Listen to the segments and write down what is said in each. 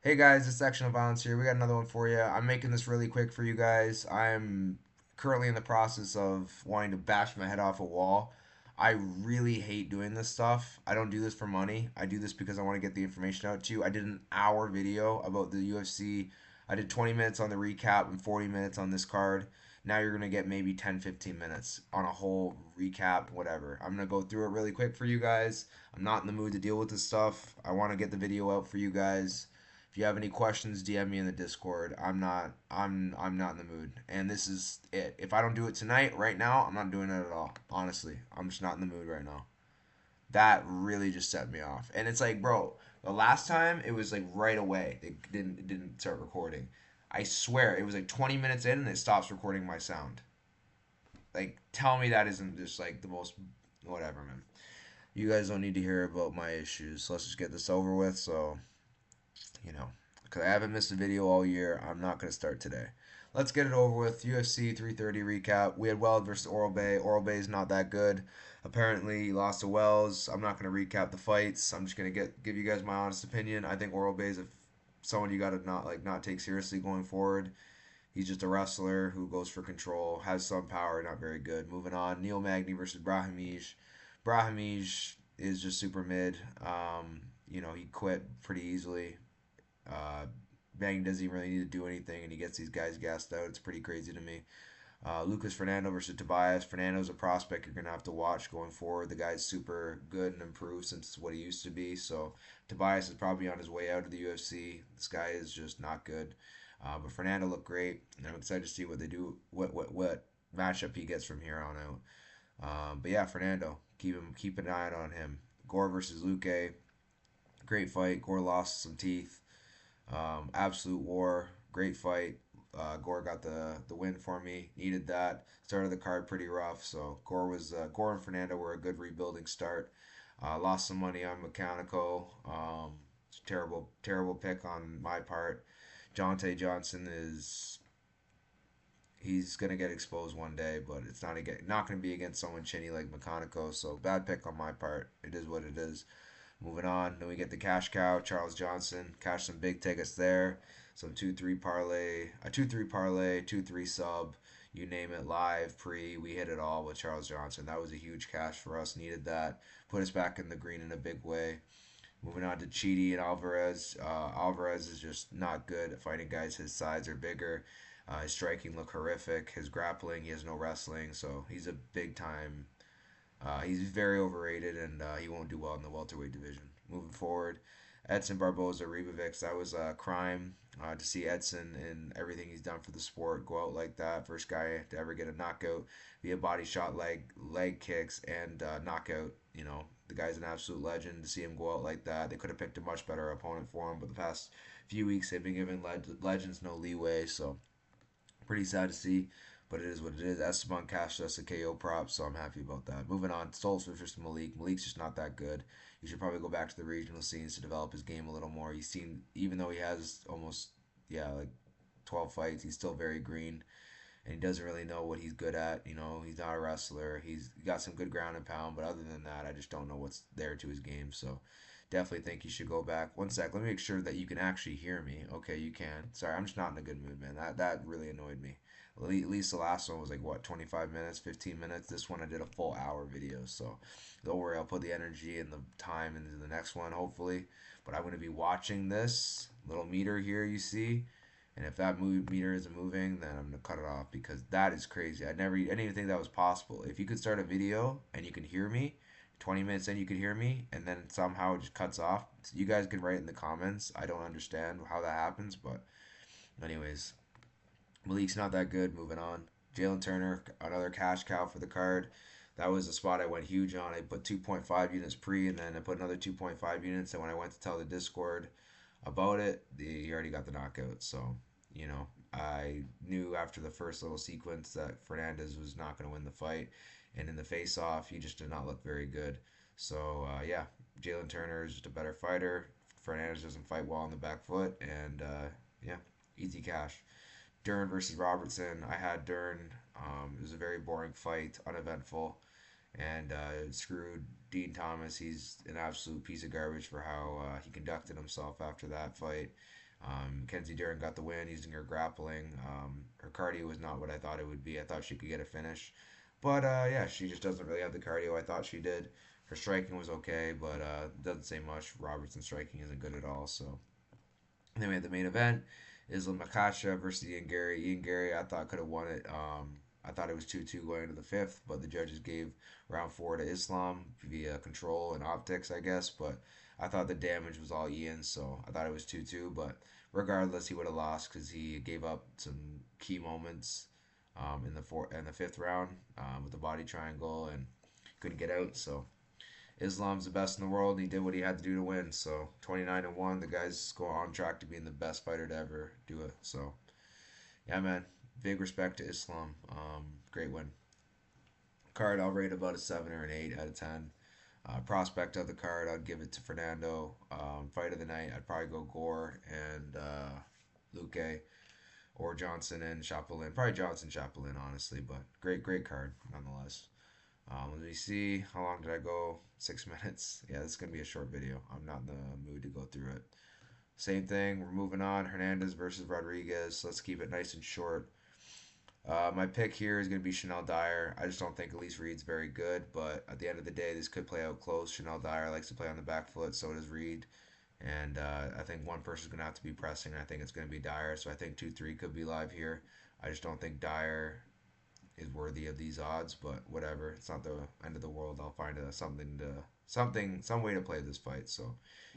Hey guys, Dissection of Violence here. We got another one for you. I'm making this really quick for you guys. I'm currently in the process of wanting to bash my head off a wall. I really hate doing this stuff. I don't do this for money. I do this because I want to get the information out to you. I did an hour video about the UFC. I did 20 minutes on the recap and 40 minutes on this card. Now you're going to get maybe 10, 15 minutes on a whole recap, whatever. I'm going to go through it really quick for you guys. I'm not in the mood to deal with this stuff. I want to get the video out for you guys. If you have any questions, DM me in the Discord. I'm not in the mood. And this is it. If I don't do it tonight, right now, I'm not doing it at all. Honestly. I'm just not in the mood right now. That really just set me off. And it's like, bro, the last time it was like right away. It didn't start recording. I swear it was like 20 minutes in and it stops recording my sound. Like tell me that isn't just like the most whatever, man. You guys don't need to hear about my issues. So let's just get this over with. So you know, because I haven't missed a video all year. I'm not going to start today. Let's get it over with. UFC 330 recap. We had Weld versus Oral Bay. Oral Bay is not that good. Apparently, he lost to Wells. I'm not going to recap the fights. I'm just going to give you guys my honest opinion. I think Oral Bay is someone you got to not take seriously going forward. He's just a wrestler who goes for control, has some power, not very good. Moving on, Neil Magny versus Brahimij. Brahimij is just super mid. He quit pretty easily. Bang doesn't even really need to do anything, and he gets these guys gassed out. It's pretty crazy to me. Lucas Fernando versus Tobias. Fernando's a prospect you're gonna have to watch going forward. The guy's super good and improved since what he used to be. So Tobias is probably on his way out of the UFC. This guy is just not good. But Fernando looked great, and I'm excited to see what they do, what matchup he gets from here on out. But yeah, Fernando, keep an eye on him. Gore versus Luque, great fight. Gore lost some teeth. Absolute war, great fight. Gore got the win for me. Needed that. Started the card pretty rough, so Gore and Fernando were a good rebuilding start. Lost some money on Mechanico. Terrible pick on my part. Jonte Johnson is he's gonna get exposed one day, but it's not gonna be against someone chinny like Mechanico. So bad pick on my part. It is what it is. Moving on, then we get the cash cow, Charles Johnson. Cash some big tickets there. Some 2-3 parlay, a 2-3 parlay, 2-3 sub, you name it, live, pre. We hit it all with Charles Johnson. That was a huge cash for us. Needed that. Put us back in the green in a big way. Moving on to Chidi and Alvarez. Alvarez is just not good at fighting guys his size or bigger. His striking look horrific. His grappling, he has no wrestling, so he's a big time he's very overrated, and he won't do well in the welterweight division. Moving forward, Edson Barboza Ribovics. That was a crime to see Edson and everything he's done for the sport go out like that. First guy to ever get a knockout via body shot, leg kicks, and knockout. The guy's an absolute legend. To see him go out like that, they could have picked a much better opponent for him. But the past few weeks, they've been giving legends no leeway. So pretty sad to see, but it is what it is. Esteban cashed us a KO prop, so I'm happy about that. Moving on, Stoltz versus Malik. Malik's just not that good. He should probably go back to the regional scenes to develop his game a little more. He's seen, even though he has almost, yeah, like 12 fights, he's still very green, and he doesn't really know what he's good at. He's not a wrestler. He's got some good ground and pound, but other than that, I just don't know what's there to his game. So definitely think he should go back. One sec, let me make sure that you can actually hear me. Okay, you can. Sorry, I'm just not in a good mood, man. That really annoyed me. At least the last one was like what, 25 minutes, 15 minutes. This one I did a full hour video, so don't worry. I'll put the energy and the time into the next one, hopefully. But I'm going to be watching this little meter here you see, and if that meter isn't moving, then I'm gonna cut it off because that is crazy. I didn't even think that was possible. If you could start a video and you can hear me, 20 minutes in you could hear me, and then somehow it just cuts off. You guys can write in the comments. I don't understand how that happens, but anyways, Malik's not that good. Moving on. Jalen Turner, another cash cow for the card. That was the spot I went huge on. I put 2.5 units pre, and then I put another 2.5 units. And when I went to tell the Discord about it, he already got the knockout. So, I knew after the first little sequence that Fernandez was not going to win the fight. And in the face off, he just did not look very good. So, yeah, Jalen Turner is just a better fighter. Fernandez doesn't fight well on the back foot. And, yeah, easy cash. Dern versus Robertson. I had Dern. It was a very boring fight, uneventful, and screwed Dean Thomas. He's an absolute piece of garbage for how he conducted himself after that fight. Kenzie Duran got the win using her grappling. Her cardio was not what I thought it would be. I thought she could get a finish. But yeah, she just doesn't really have the cardio I thought she did. Her striking was okay, but doesn't say much. Robertson's striking isn't good at all. So then we had the main event. Islam Makasha versus Ian Gary. Ian Gary, I thought could have won it. I thought it was 2-2 going into the fifth, but the judges gave round four to Islam via control and optics, I guess. But I thought the damage was all Ian, so I thought it was 2-2. But regardless, he would have lost because he gave up some key moments in the fifth round with the body triangle and couldn't get out. So Islam's the best in the world, and he did what he had to do to win. So 29-1, the guy's going on track to being the best fighter to ever do it. So yeah, man, big respect to Islam. Great win. Card, I'll rate about a 7 or an 8 out of 10. Prospect of the card, I'd give it to Fernando. Fight of the night, I'd probably go Gore and Luque or Johnson and Chapelin. Probably Johnson Chapelin, honestly, but great card nonetheless. Let me see. How long did I go? 6 minutes. Yeah, this is going to be a short video. I'm not in the mood to go through it. Same thing. We're moving on. Hernandez versus Rodrigues. Let's keep it nice and short. My pick here is going to be Chanel Dyer. I just don't think Elise Reed's very good, but at the end of the day, this could play out close. Chanel Dyer likes to play on the back foot, so does Reed. And I think one person's going to have to be pressing. I think it's going to be Dyer, so I think 2-3 could be live here. I just don't think Dyer is worthy of these odds, but whatever. It's not the end of the world. I'll find some way to play this fight. So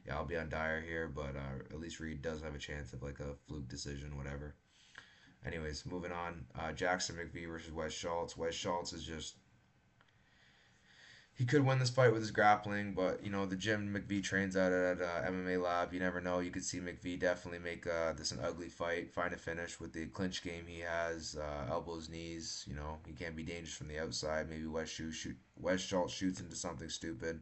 yeah, I'll be on Dyer here, but at least Reed does have a chance of like a fluke decision, whatever. Anyways, moving on. Jackson McVee versus Wes Schultz. Wes Schultz is just he could win this fight with his grappling, but the gym McVee trains at MMA Lab. You never know. You could see McVee definitely make this an ugly fight, find a finish with the clinch game he has, elbows, knees. He can be dangerous from the outside. Maybe Wes Schultz shoots into something stupid.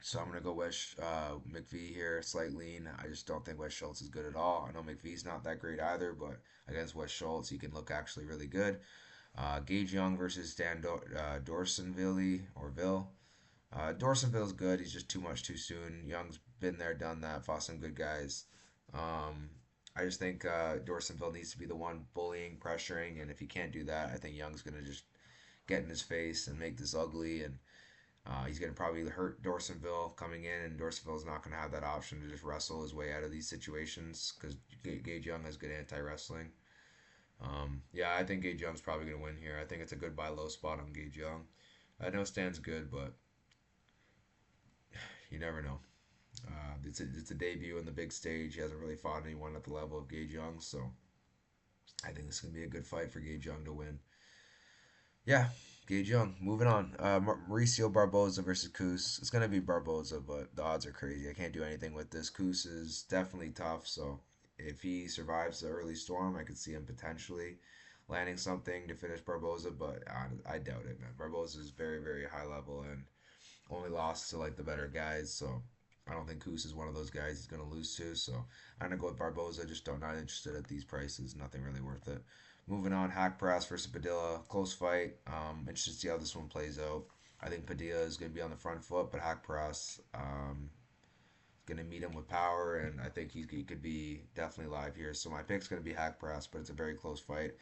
So I'm gonna go McVee here, slight lean. I just don't think Wes Schultz is good at all. I know McVee's not that great either, but against Wes Schultz, he can look actually really good. Gage Young versus Dan Dorsonville or Ville. Dorsonville's good. He's just too much too soon. Young's been there, done that, fought some good guys. I just think Dorsonville needs to be the one bullying, pressuring, and if he can't do that, I think Young's gonna just get in his face and make this ugly, and he's gonna probably hurt Dorsonville coming in, and Dorsonville's not gonna have that option to just wrestle his way out of these situations because Gage Young has good anti-wrestling. Yeah, I think Gage Young's probably going to win here. I think it's a good buy low spot on Gage Young. I know Stan's good, but you never know. It's a debut on the big stage. He hasn't really fought anyone at the level of Gage Young, so I think this is going to be a good fight for Gage Young to win. Yeah, Gage Young. Moving on. Mauricio Barboza versus Coos. It's going to be Barboza, but the odds are crazy. I can't do anything with this. Coos is definitely tough, so if he survives the early storm, I could see him potentially landing something to finish Barboza, but I doubt it, man. Barboza is very, very high level and only lost to like the better guys, so I don't think Coos is one of those guys he's going to lose to, so I'm going to go with Barboza. Just not interested at these prices. Nothing really worth it. Moving on, Hack Press versus Padilla. Close fight. Interested to see how this one plays out. I think Padilla is going to be on the front foot, but Hack Press going to meet him with power, and I think he could be definitely live here. So my pick's going to be Hack Press, but it's a very close fight.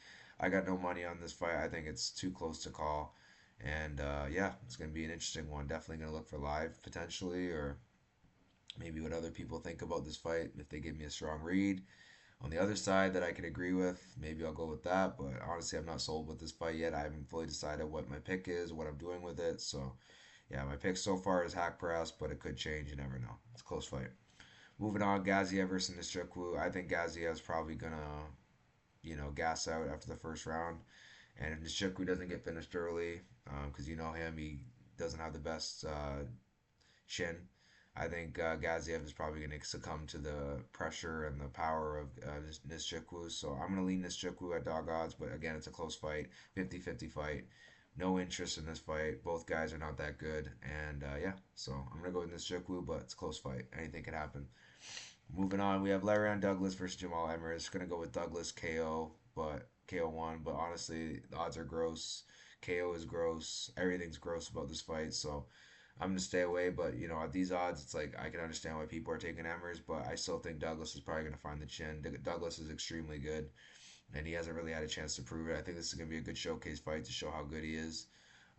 I got no money on this fight. I think it's too close to call. And yeah, it's going to be an interesting one. Definitely going to look for live potentially, or maybe what other people think about this fight. If they give me a strong read on the other side that I can agree with, maybe I'll go with that. But honestly, I'm not sold with this fight yet. I haven't fully decided what my pick is, what I'm doing with it. So yeah, my pick so far is Hack Press, but it could change. You never know. It's a close fight. Moving on, Gaziev versus Nishikwu. I think Gaziev's probably going to, gas out after the first round. And if Nishikwu doesn't get finished early, because you know him, he doesn't have the best chin. I think Gaziev is probably going to succumb to the pressure and the power of Nishikwu. So I'm going to lean Nishikwu at dog odds, but again, it's a close fight, 50-50 fight. No interest in this fight. Both guys are not that good. And yeah, so I'm going to go with Nishikwu, but it's a close fight. Anything could happen. Moving on, we have Larion Douglas versus Jamal Emers. Going to go with Douglas KO, but KO won. But honestly, the odds are gross. KO is gross. Everything's gross about this fight. So I'm gonna stay away. But at these odds, it's like I can understand why people are taking Emmers, but I still think Douglas is probably gonna find the chin. Douglas is extremely good, and he hasn't really had a chance to prove it. I think this is gonna be a good showcase fight to show how good he is.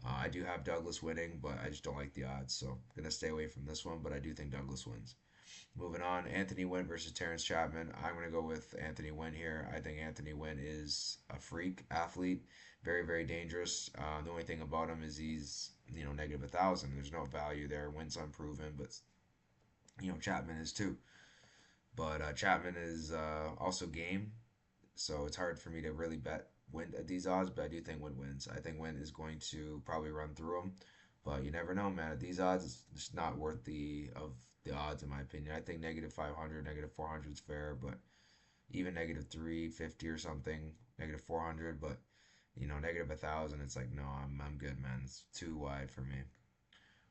I do have Douglas winning, but I just don't like the odds, so I'm gonna stay away from this one. But I do think Douglas wins. Moving on, Anthony Wynn versus Terrence Chapman. I'm going to go with Anthony Wynn here. I think Anthony Wynn is a freak athlete, very, very dangerous. The only thing about him is he's, negative 1,000. There's no value there. Wynn's unproven, but, Chapman is too. But Chapman is also game, so it's hard for me to really bet Wynn at these odds, but I do think Wynn wins. I think Wynn is going to probably run through him, but you never know, man. At these odds, it's just not worth the odds in my opinion. I think negative 500, negative 400 is fair, but even negative 350 or something, negative 400, but negative 1,000, it's like no, I'm good, man. It's too wide for me.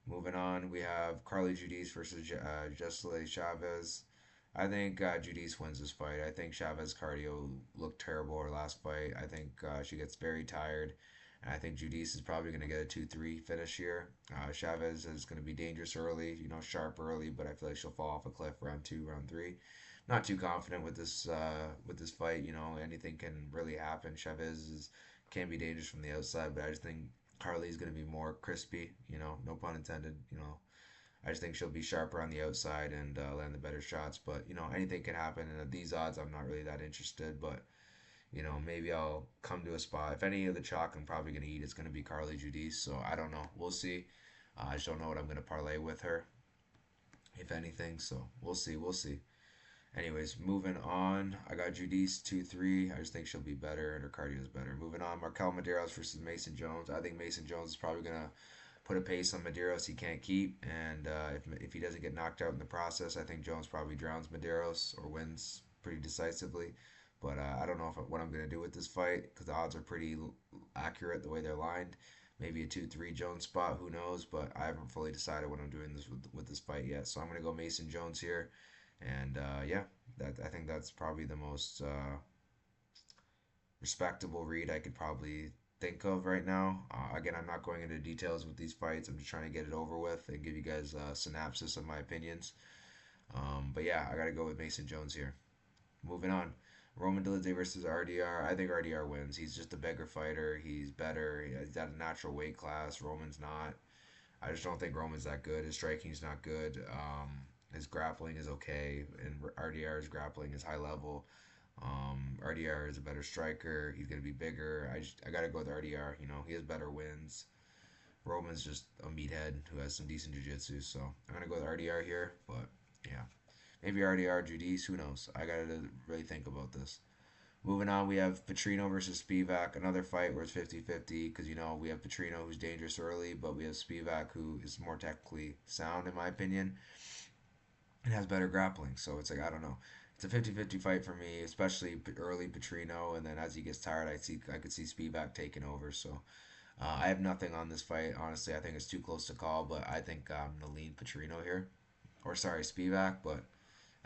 Moving on, we have Carly Judice versus Jesselyn Chavez. I think Judice wins this fight. I think Chavez cardio looked terrible her last fight. I think she gets very tired. And I think Judice is probably going to get a 2-3 finish here. Chavez is going to be dangerous early, sharp early, but I feel like she'll fall off a cliff round two, round three. Not too confident with this fight. Anything can really happen. Can be dangerous from the outside, but I just think Carly's going to be more crispy. No pun intended. I just think she'll be sharper on the outside and land the better shots. But anything can happen. And at these odds, I'm not really that interested. But maybe I'll come to a spot. If any of the chalk I'm probably gonna eat, it's gonna be Carly Judice. So I don't know. We'll see. I just don't know what I'm gonna parlay with her, if anything. So we'll see. We'll see. Anyways, moving on. I got Judice 2-3. I just think she'll be better and her cardio is better. Moving on. Markel Medeiros versus Mason Jones. I think Mason Jones is probably gonna put a pace on Medeiros he can't keep, and if he doesn't get knocked out in the process, I think Jones probably drowns Medeiros or wins pretty decisively. But I don't know what I'm going to do with this fight because the odds are pretty accurate the way they're lined. Maybe a 2-3 Jones spot, who knows? But I haven't fully decided what I'm doing with this fight yet. So I'm going to go Mason Jones here. And yeah, I think that's probably the most respectable read I could probably think of right now. Again, I'm not going into details with these fights. I'm just trying to get it over with and give you guys a synopsis of my opinions. But yeah, I got to go with Mason Jones here. Moving on. Roman Dolidze versus RDR. I think RDR wins. He's just a bigger fighter. He's better. He's at a natural weight class. Roman's not. I just don't think Roman's that good. His striking's not good. His grappling is okay, and RDR's grappling is high level. RDR is a better striker. He's gonna be bigger. I gotta go with RDR. He has better wins. Roman's just a meathead who has some decent jiu-jitsu, so I'm gonna go with RDR here. But yeah, maybe RDR Judice. Who knows? I gotta really think about this. Moving on, we have Petrino versus Spivac. Another fight where it's 50-50 because we have Petrino who's dangerous early, but we have Spivac who is more technically sound in my opinion and has better grappling. So it's like I don't know. It's a 50-50 fight for me, especially early Petrino, and then as he gets tired, I could see Spivac taking over. So I have nothing on this fight. Honestly, I think it's too close to call, but I think I'm gonna lean Petrino here, or sorry, Spivac. But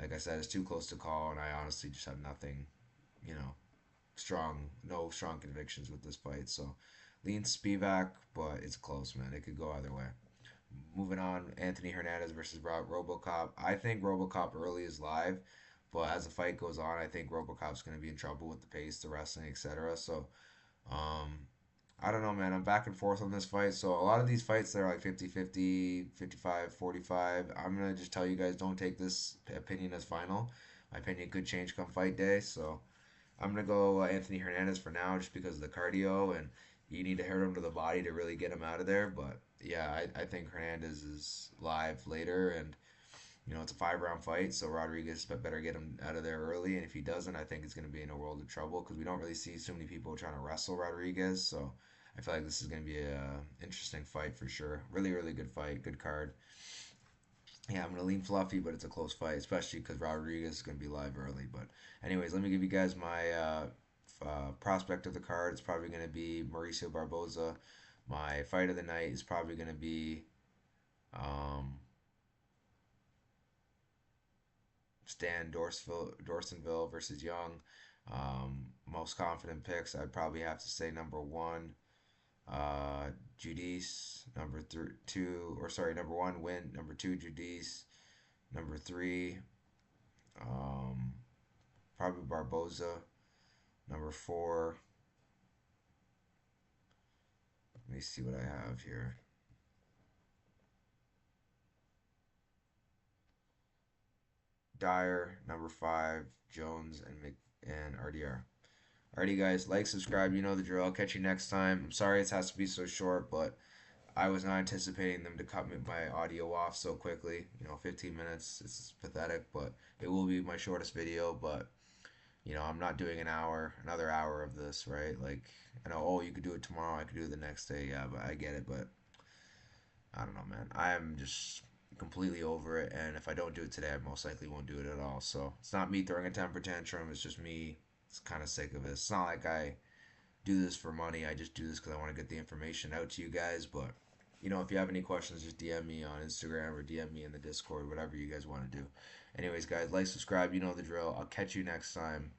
like I said, it's too close to call, and I honestly just have nothing, you know, no strong convictions with this fight. So lean Spivac, but it's close, man. It could go either way. Moving on, Anthony Hernandez versus RoboCop. I think RoboCop early is live, but as the fight goes on, I think RoboCop's going to be in trouble with the pace, the wrestling, etc. So, um, I don't know, man. I'm back and forth on this fight. So, a lot of these fights, they're like 50-50, 55-45. I'm going to just tell you guys don't take this opinion as final. My opinion could change come fight day. So, I'm going to go Anthony Hernandez for now just because of the cardio and you need to hurt him to the body to really get him out of there. But yeah, I think Hernandez is live later, and it's a 5 round fight, so Rodrigues better get him out of there early. And if he doesn't, I think he's going to be in a world of trouble because we don't really see so many people trying to wrestle Rodrigues. So I feel like this is going to be a interesting fight for sure. Really, really good fight, good card. Yeah, I'm going to lean fluffy, but it's a close fight, especially because Rodrigues is going to be live early. But anyways, let me give you guys my prospect of the card. It's probably going to be Mauricio Barboza. My fight of the night is probably going to be um, Stan Dorsonville versus Young. Most confident picks, I'd probably have to say number one. Judice, two, or sorry, number one, Win. Number two, Judice. Number three, um, probably Barboza. Number four, let me see what I have here. Dyer. Number five, Jones and RDR. Alrighty, guys, like, subscribe. You know the drill. I'll catch you next time. I'm sorry it has to be so short, but I was not anticipating them to cut my audio off so quickly. 15 minutes. It's pathetic, but it will be my shortest video. But I'm not doing another hour of this, right? Like, I know, oh, you could do it tomorrow. I could do it the next day. Yeah, but I get it. But I don't know, man. I'm just completely over it. And if I don't do it today, I most likely won't do it at all. So it's not me throwing a temper tantrum. It's just me. It's kind of sick of it. It's not like I do this for money. I just do this because I want to get the information out to you guys. But if you have any questions, just DM me on Instagram or DM me in the Discord, whatever you guys want to do. Anyways, guys, like, subscribe. You know the drill. I'll catch you next time.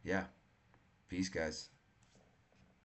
Yeah, peace, guys.